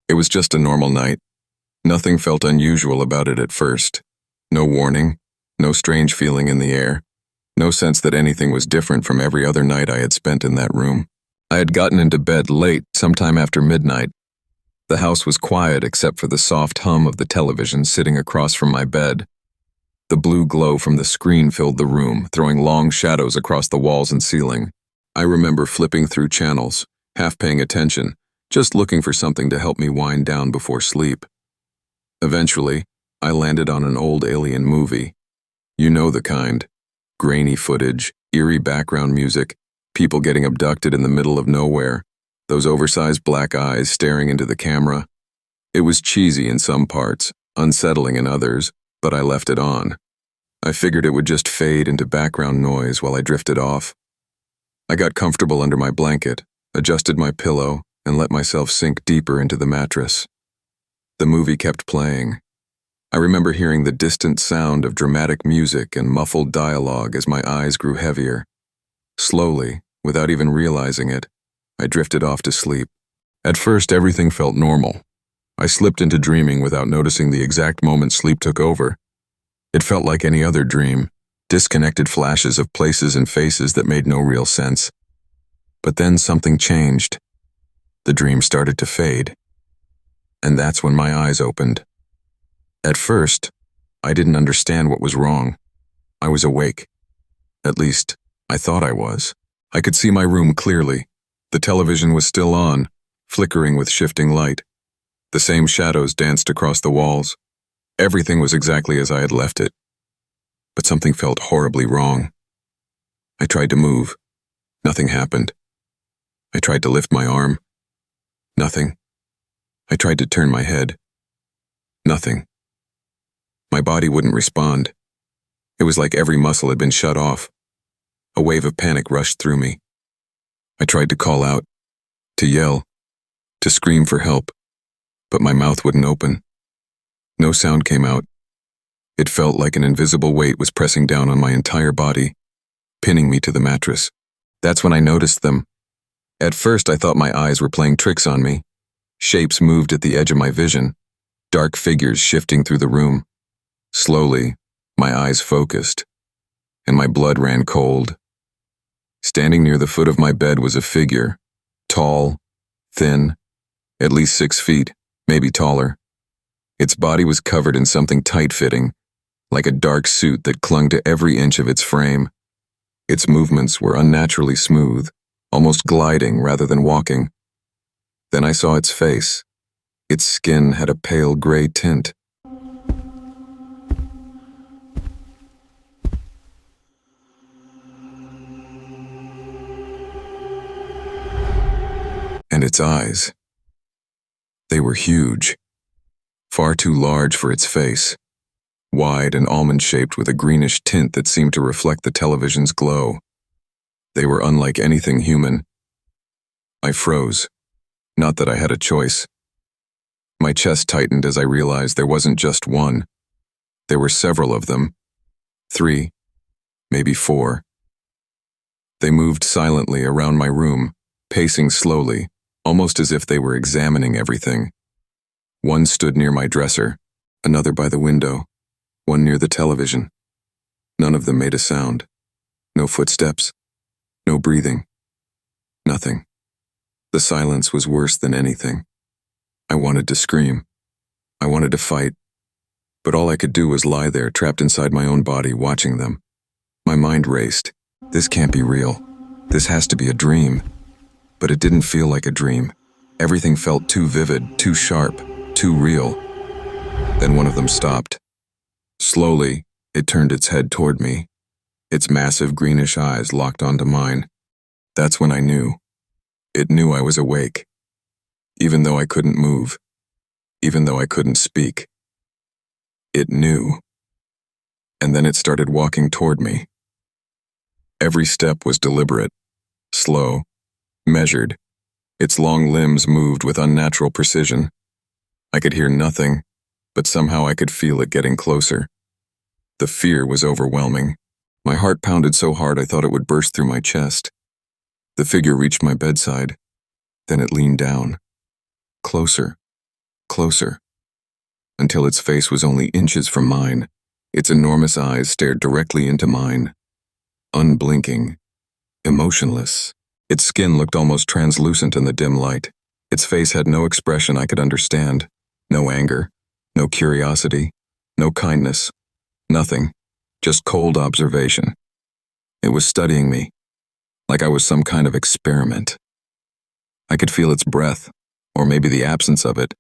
It was just a normal night. Nothing felt unusual about it at first. No warning, no strange feeling in the air, no sense that anything was different from every other night I had spent in that room. I had gotten into bed late, sometime after midnight. The house was quiet except for the soft hum of the television sitting across from my bed. The blue glow from the screen filled the room, throwing long shadows across the walls and ceiling. I remember flipping through channels, half paying attention, just looking for something to help me wind down before sleep. Eventually, I landed on an old alien movie. You know the kind. Grainy footage, eerie background music, people getting abducted in the middle of nowhere, those oversized black eyes staring into the camera. It was cheesy in some parts, unsettling in others, but I left it on. I figured it would just fade into background noise while I drifted off. I got comfortable under my blanket, adjusted my pillow, and let myself sink deeper into the mattress. The movie kept playing. I remember hearing the distant sound of dramatic music and muffled dialogue as my eyes grew heavier. Slowly, without even realizing it, I drifted off to sleep. At first, everything felt normal. I slipped into dreaming without noticing the exact moment sleep took over. It felt like any other dream, disconnected flashes of places and faces that made no real sense. But then something changed. The dream started to fade. And that's when my eyes opened. At first, I didn't understand what was wrong. I was awake. At least, I thought I was. I could see my room clearly. The television was still on, flickering with shifting light. The same shadows danced across the walls. Everything was exactly as I had left it. But something felt horribly wrong. I tried to move. Nothing happened. I tried to lift my arm. Nothing. I tried to turn my head. Nothing. My body wouldn't respond. It was like every muscle had been shut off. A wave of panic rushed through me. I tried to call out, to yell, to scream for help, but my mouth wouldn't open. No sound came out. It felt like an invisible weight was pressing down on my entire body, pinning me to the mattress. That's when I noticed them. At first, I thought my eyes were playing tricks on me. Shapes moved at the edge of my vision, dark figures shifting through the room. Slowly, my eyes focused, and my blood ran cold. Standing near the foot of my bed was a figure, tall, thin, at least 6 feet, maybe taller. Its body was covered in something tight-fitting, like a dark suit that clung to every inch of its frame. Its movements were unnaturally smooth, almost gliding rather than walking. Then I saw its face. Its skin had a pale gray tint. And its eyes. They were huge. Far too large for its face. Wide and almond-shaped with a greenish tint that seemed to reflect the television's glow. They were unlike anything human. I froze. Not that I had a choice. My chest tightened as I realized there wasn't just one. There were several of them. 3, maybe 4. They moved silently around my room, pacing slowly, almost as if they were examining everything. One stood near my dresser, another by the window, one near the television. None of them made a sound. No footsteps, no breathing. Nothing. The silence was worse than anything. I wanted to scream. I wanted to fight. But all I could do was lie there, trapped inside my own body, watching them. My mind raced. This can't be real. This has to be a dream. But it didn't feel like a dream. Everything felt too vivid, too sharp, too real. Then one of them stopped. Slowly, it turned its head toward me. Its massive greenish eyes locked onto mine. That's when I knew. It knew I was awake. Even though I couldn't move. Even though I couldn't speak. It knew. And then it started walking toward me. Every step was deliberate, slow, measured. Its long limbs moved with unnatural precision. I could hear nothing, but somehow I could feel it getting closer. The fear was overwhelming. My heart pounded so hard I thought it would burst through my chest. The figure reached my bedside. Then it leaned down. Closer. closer, until its face was only inches from mine. Its enormous eyes stared directly into mine, unblinking, emotionless. Its skin looked almost translucent in the dim light. Its face had no expression I could understand. No anger, no curiosity, no kindness, nothing, just cold observation. It was studying me, like I was some kind of experiment. I could feel its breath, or maybe the absence of it.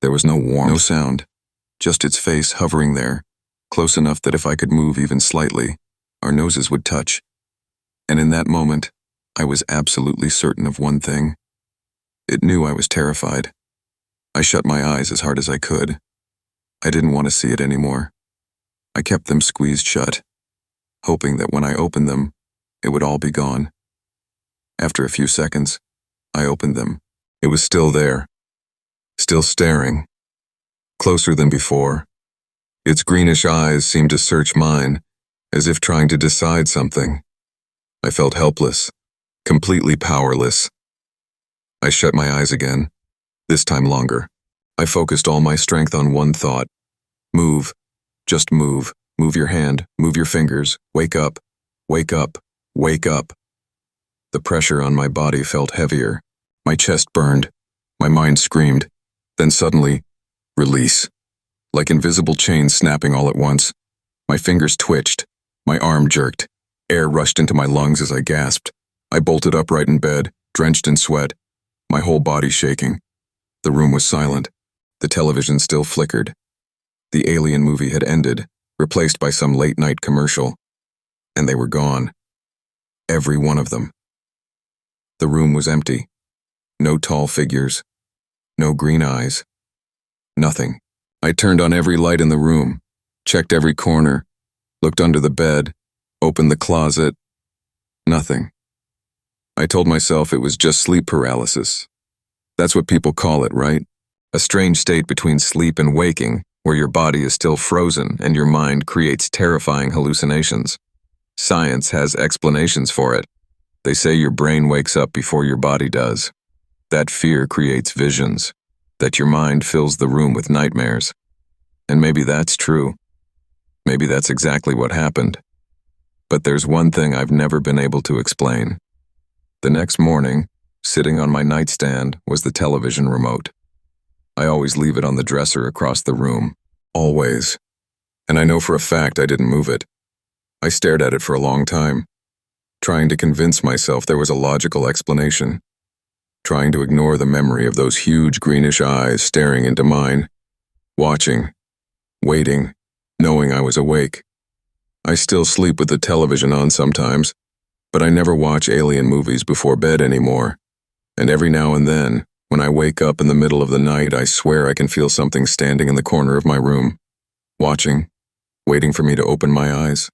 There was no warmth, no sound, just its face hovering there, close enough that if I could move even slightly, our noses would touch. And in that moment, I was absolutely certain of one thing. It knew I was terrified. I shut my eyes as hard as I could. I didn't want to see it anymore. I kept them squeezed shut, hoping that when I opened them, it would all be gone. After a few seconds, I opened them. It was still there, still staring, closer than before. Its greenish eyes seemed to search mine, as if trying to decide something. I felt helpless, completely powerless. I shut my eyes again, this time longer. I focused all my strength on one thought. Move. Just move. Move your hand, move your fingers. Wake up. Wake up. Wake up. The pressure on my body felt heavier. My chest burned. My mind screamed. Then suddenly, release. Like invisible chains snapping all at once. My fingers twitched. My arm jerked. Air rushed into my lungs as I gasped. I bolted upright in bed, drenched in sweat, my whole body shaking. The room was silent. The television still flickered. The Alien movie had ended, replaced by some late-night commercial. And they were gone. Every one of them. The room was empty. No tall figures. No green eyes. Nothing. I turned on every light in the room, checked every corner, looked under the bed, opened the closet. Nothing. I told myself it was just sleep paralysis. That's what people call it, right? A strange state between sleep and waking, where your body is still frozen and your mind creates terrifying hallucinations. Science has explanations for it. They say your brain wakes up before your body does. That fear creates visions, that your mind fills the room with nightmares. And maybe that's true. Maybe that's exactly what happened. But there's one thing I've never been able to explain. The next morning, sitting on my nightstand was the television remote. I always leave it on the dresser across the room. Always. And I know for a fact I didn't move it. I stared at it for a long time, trying to convince myself there was a logical explanation, trying to ignore the memory of those huge greenish eyes staring into mine, watching, waiting, knowing I was awake. I still sleep with the television on sometimes, but I never watch alien movies before bed anymore. And every now and then, when I wake up in the middle of the night, I swear I can feel something standing in the corner of my room, watching, waiting for me to open my eyes.